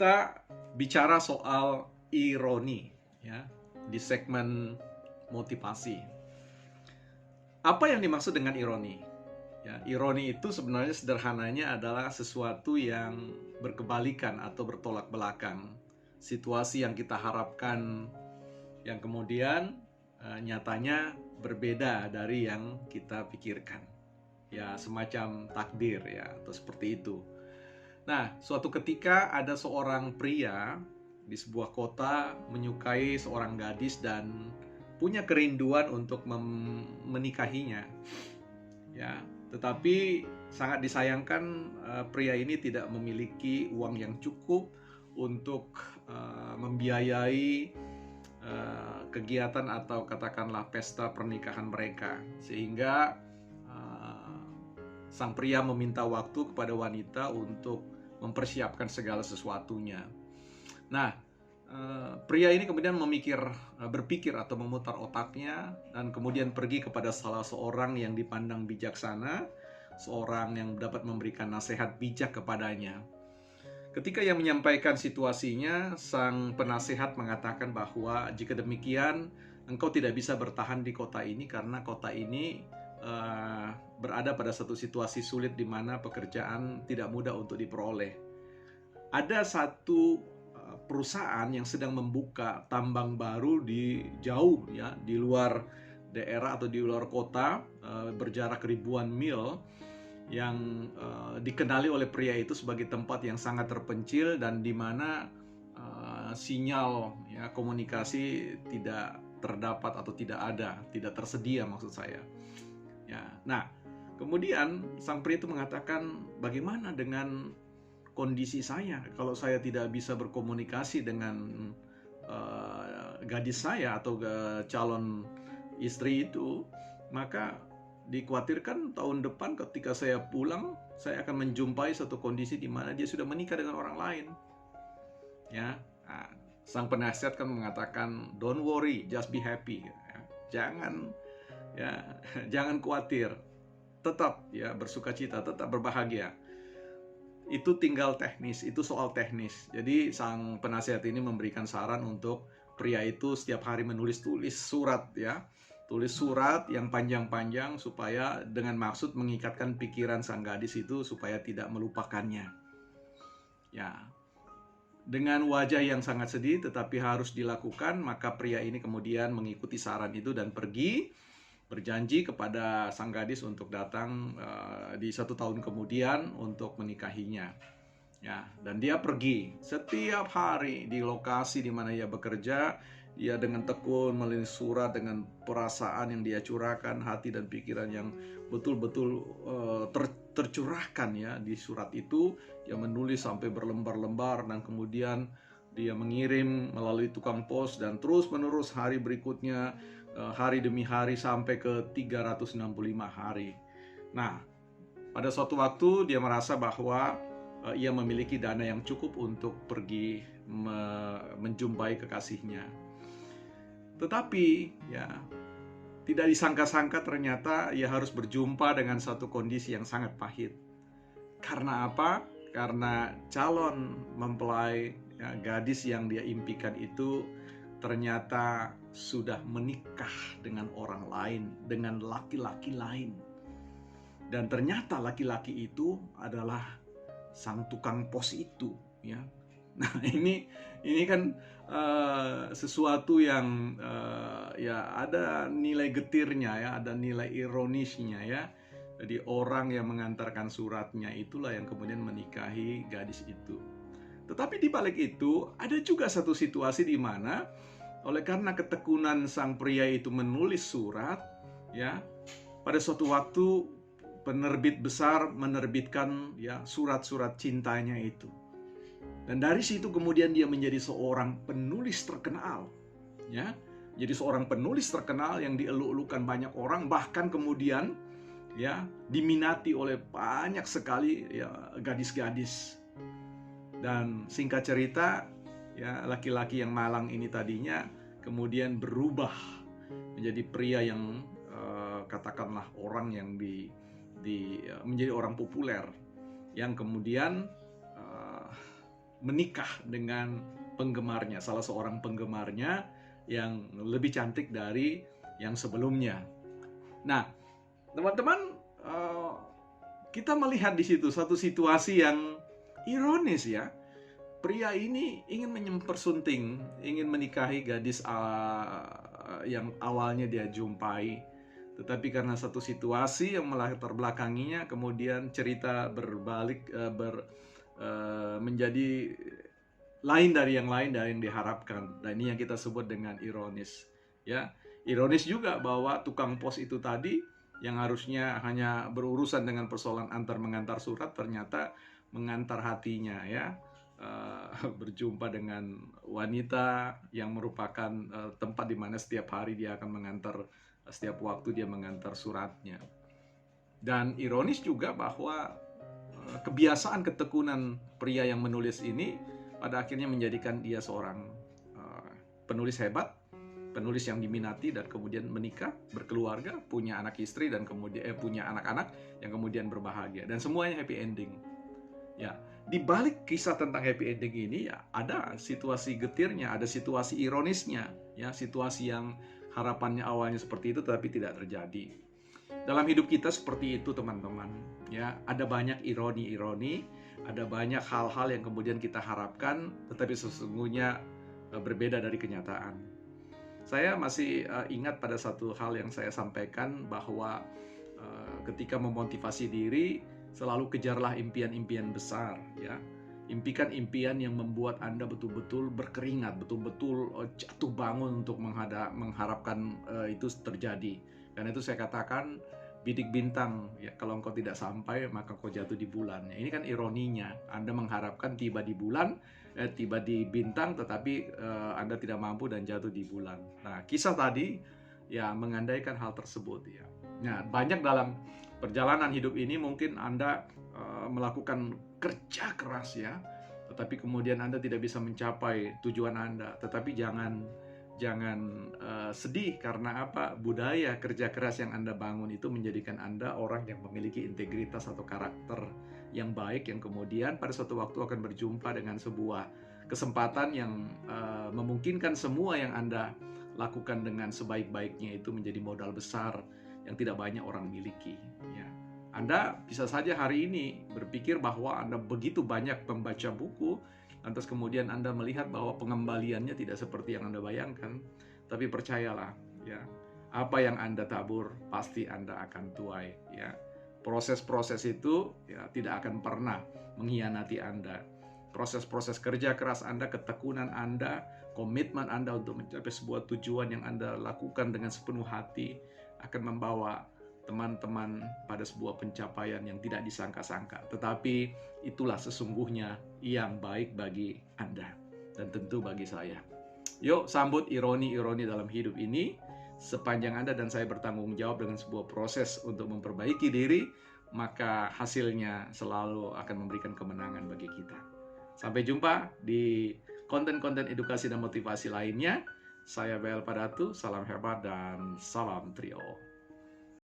Kita bicara soal ironi ya di segmen motivasi. Apa yang dimaksud dengan ironi? Ya, ironi itu sebenarnya sederhananya adalah sesuatu yang berkebalikan atau bertolak belakang. Situasi yang kita harapkan yang kemudian nyatanya berbeda dari yang kita pikirkan. Ya, semacam takdir ya atau seperti itu. Nah, suatu ketika ada seorang pria di sebuah kota menyukai seorang gadis dan punya kerinduan untuk menikahinya. Ya, tetapi sangat disayangkan pria ini tidak memiliki uang yang cukup untuk membiayai kegiatan atau katakanlah pesta pernikahan mereka, sehingga sang pria meminta waktu kepada wanita untuk mempersiapkan segala sesuatunya. Nah, pria ini kemudian berpikir atau memutar otaknya dan kemudian pergi kepada salah seorang yang dipandang bijaksana, seorang yang dapat memberikan nasihat bijak kepadanya. Ketika ia menyampaikan situasinya, sang penasehat mengatakan bahwa jika demikian, engkau tidak bisa bertahan di kota ini karena kota ini berada pada satu situasi sulit di mana pekerjaan tidak mudah untuk diperoleh. Ada satu perusahaan yang sedang membuka tambang baru di jauh ya, di luar daerah atau di luar kota, berjarak ribuan mil, yang dikenali oleh pria itu sebagai tempat yang sangat terpencil dan di mana sinyal ya, komunikasi tidak terdapat atau tidak tersedia maksud saya. Ya, nah kemudian sang pria itu mengatakan, bagaimana dengan kondisi saya kalau saya tidak bisa berkomunikasi dengan gadis saya atau calon istri itu, maka dikhawatirkan tahun depan ketika saya pulang, saya akan menjumpai satu kondisi di mana dia sudah menikah dengan orang lain. Ya, nah, sang penasihat kan mengatakan, don't worry, just be happy. Jangan jangan khawatir, tetap ya bersukacita, tetap berbahagia. Itu tinggal teknis, itu soal teknis. Jadi sang penasihat ini memberikan saran untuk pria itu setiap hari tulis surat ya. Tulis surat yang panjang-panjang supaya dengan maksud mengikatkan pikiran sang gadis itu supaya tidak melupakannya. Ya. Dengan wajah yang sangat sedih tetapi harus dilakukan, maka pria ini kemudian mengikuti saran itu dan pergi berjanji kepada sang gadis untuk datang di 1 tahun kemudian untuk menikahinya. Ya, dan dia pergi setiap hari di lokasi di mana ia bekerja. Dia dengan tekun menulis surat dengan perasaan yang dia curahkan, hati dan pikiran yang betul-betul tercurahkan ya di surat itu. Dia menulis sampai berlembar-lembar dan kemudian dia mengirim melalui tukang pos dan terus-menerus hari berikutnya, hari demi hari sampai ke 365 hari. Nah, pada suatu waktu dia merasa bahwa ia memiliki dana yang cukup untuk pergi menjumpai kekasihnya. Tetapi ya tidak disangka-sangka ternyata ia harus berjumpa dengan satu kondisi yang sangat pahit. Karena apa? Karena calon mempelai ya, gadis yang dia impikan itu ternyata sudah menikah dengan orang lain, dengan laki-laki lain. Dan ternyata laki-laki itu adalah sang tukang pos itu ya. Nah, ini kan sesuatu yang ya ada nilai getirnya ya, ada nilai ironisnya ya. Jadi orang yang mengantarkan suratnya itulah yang kemudian menikahi gadis itu. Tetapi di balik itu ada juga satu situasi di mana oleh karena ketekunan sang pria itu menulis surat ya, pada suatu waktu penerbit besar menerbitkan ya surat-surat cintanya itu. Dan dari situ kemudian dia menjadi seorang penulis terkenal ya. Jadi seorang penulis terkenal yang dieluk-elukan banyak orang, bahkan kemudian ya diminati oleh banyak sekali ya gadis-gadis. Dan singkat cerita ya, laki-laki yang malang ini tadinya kemudian berubah menjadi pria yang katakanlah orang yang menjadi orang populer, yang kemudian menikah dengan penggemarnya, salah seorang penggemarnya yang lebih cantik dari yang sebelumnya. Nah, teman-teman, kita melihat di situ satu situasi yang ironis ya. Pria ini ingin mempersunting, ingin menikahi gadis yang awalnya dia jumpai. Tetapi karena satu situasi yang melatar belakanginya, kemudian cerita berbalik menjadi lain dari yang diharapkan. Dan ini yang kita sebut dengan ironis. Ya, ironis juga bahwa tukang pos itu tadi yang harusnya hanya berurusan dengan persoalan antar mengantar surat, ternyata mengantar hatinya ya. Berjumpa dengan wanita yang merupakan tempat di mana setiap hari dia akan mengantar, setiap waktu dia mengantar suratnya. Dan ironis juga bahwa kebiasaan ketekunan pria yang menulis ini pada akhirnya menjadikan dia seorang penulis hebat, penulis yang diminati, dan kemudian menikah, berkeluarga, punya anak istri, dan kemudian punya anak-anak yang kemudian berbahagia, dan semuanya happy ending. Ya, di balik kisah tentang happy ending ini ya ada situasi getirnya, ada situasi ironisnya, ya, situasi yang harapannya awalnya seperti itu tetapi tidak terjadi. Dalam hidup kita seperti itu, teman-teman. Ya, ada banyak ironi-ironi, ada banyak hal-hal yang kemudian kita harapkan tetapi sesungguhnya berbeda dari kenyataan. Saya masih ingat pada satu hal yang saya sampaikan bahwa ketika memotivasi diri, selalu kejarlah impian-impian besar, ya. Impikan impian yang membuat Anda betul-betul berkeringat, betul-betul jatuh bangun untuk mengharapkan itu terjadi. Karena itu saya katakan bidik bintang, ya, kalau engkau tidak sampai maka kau jatuh di bulan. Ini kan ironinya, Anda mengharapkan tiba di bulan, tiba di bintang, tetapi Anda tidak mampu dan jatuh di bulan. Nah, kisah tadi ya mengandaikan hal tersebut ya. Nah, banyak dalam perjalanan hidup ini mungkin Anda melakukan kerja keras ya, tetapi kemudian Anda tidak bisa mencapai tujuan Anda. Tetapi jangan sedih karena apa? Budaya kerja keras yang Anda bangun itu menjadikan Anda orang yang memiliki integritas atau karakter yang baik, yang kemudian pada suatu waktu akan berjumpa dengan sebuah kesempatan yang memungkinkan semua yang Anda lakukan dengan sebaik-baiknya itu menjadi modal besar yang tidak banyak orang miliki. Ya. Anda bisa saja hari ini berpikir bahwa Anda begitu banyak membaca buku, lantas kemudian Anda melihat bahwa pengembaliannya tidak seperti yang Anda bayangkan. Tapi percayalah, ya, apa yang Anda tabur pasti Anda akan tuai. Ya. Proses-proses itu ya tidak akan pernah mengkhianati Anda. Proses-proses kerja keras Anda, ketekunan Anda, komitmen Anda untuk mencapai sebuah tujuan yang Anda lakukan dengan sepenuh hati akan membawa teman-teman pada sebuah pencapaian yang tidak disangka-sangka. Tetapi itulah sesungguhnya yang baik bagi Anda dan tentu bagi saya. Yuk sambut ironi-ironi dalam hidup ini. Sepanjang Anda dan saya bertanggung jawab dengan sebuah proses untuk memperbaiki diri, maka hasilnya selalu akan memberikan kemenangan bagi kita. Sampai jumpa di konten-konten edukasi dan motivasi lainnya. Saya Bel Padatu, salam hebat dan salam trio.